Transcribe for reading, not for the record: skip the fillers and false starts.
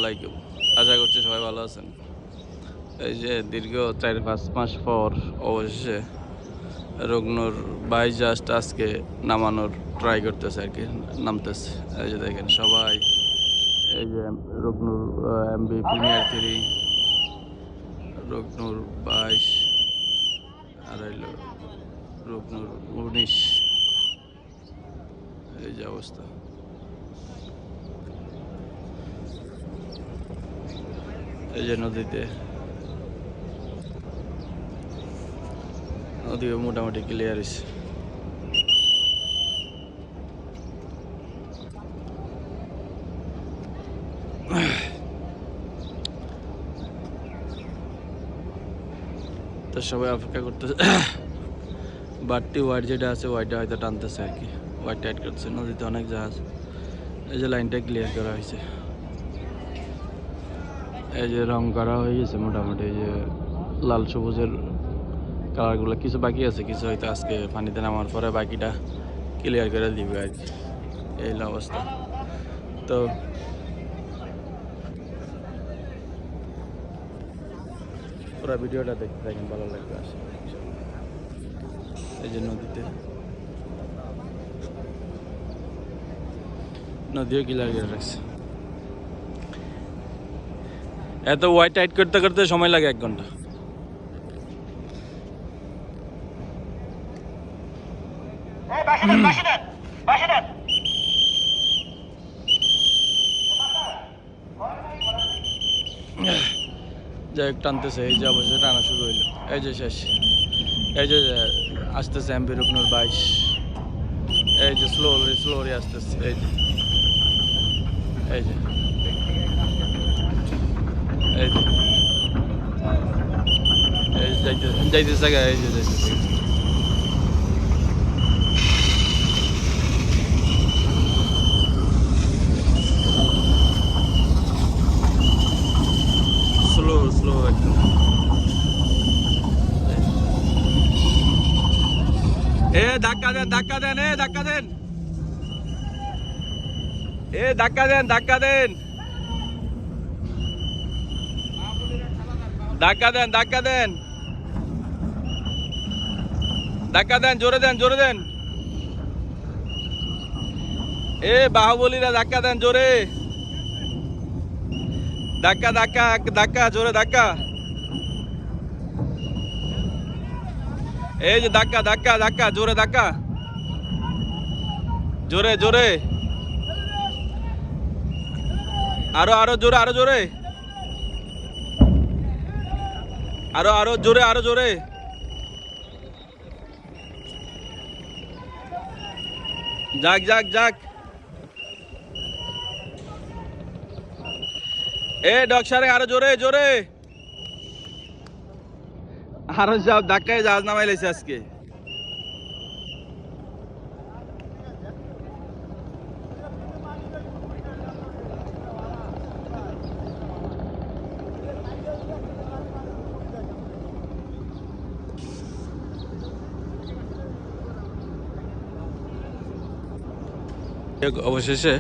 আলাইকুম। আশা করছি সবাই ভালো আছেন। এই যে দীর্ঘ ৪-৫ মাস পর অবশেষে রুগ্নর ভাই জাস্ট আজকে নামানোর ট্রাই করতেছে আর কি, নামতেছে। এই যে দেখেন সবাই, এই যে রুগ্নুর এমবি প্রিমিয়ার 3, রুগ্নুর 22 আর হইল রুগ্নুর 19। এই যে অবস্থা। এই যে নদীতে মোটামুটি ক্লিয়ার হয়েছে। তো সবাই অপেক্ষা করতেছে। বাড়তি ওয়াইড যেটা আছে ওয়াইডটা হয়তো টানতেছে আর কি, ওয়াইড টাইট করছে। নদীতে অনেক জাহাজ। এই যে লাইনটা ক্লিয়ার করা হয়েছে, এই যে রং করা হয়ে গেছে মোটামুটি। এই যে লাল সবুজের কালারগুলো কিছু বাকি আছে, কিছু হয়তো আজকে পানিতে নামার পরে বাকিটা ক্লিয়ার করে দিবে আর কি। এই অবস্থা। তো পুরো ভিডিওটা দেখতে থাকেন, ভালো লাগবে আসে। এই যে নদীও ক্লিয়ার করে রাখছে। এত ওয়াইড টাইট করতে করতে সময় লাগে 1 ঘন্টা। যাই হোক টানতেছে, এই যে অবশ্যই টানা শুরু হইলো। এই যে শেষ, এই যে আসতেছে এমপি রুকনুর 22। এই যে স্লোলি আসতেছে। এই যে এই যে এই যে এই যাইতেছে জায়গা। এই যে যাইতেছে স্লো একদম। ধাক্কা দেন, ধাক্কা দেন, ধাক্কা দেন, ধাক্কা দেন, ধাক্কা দেন, ধাক্কা দেন, ধাক্কা দেন, ধাক্কা দেন, জোরে দেন, জোরে দেন। বাহুবলীরা ধাক্কা দেন জোরে। ধাক্কা ধাক্কা ধাক্কা, জোরে ধাক্কা। এই যে ধাক্কা ধাক্কা ধাক্কা, জোরে ধাক্কা, জোরে জোরে। আরো জোরে, আরো জোরে, আরো জোরে, আরো জোরে। যাক যাক যাক। ডকসারে আরো জোরে জোরে। আরো সব ধাক্কায় জাহাজ নামাই লাইছে আজকে। অবশেষে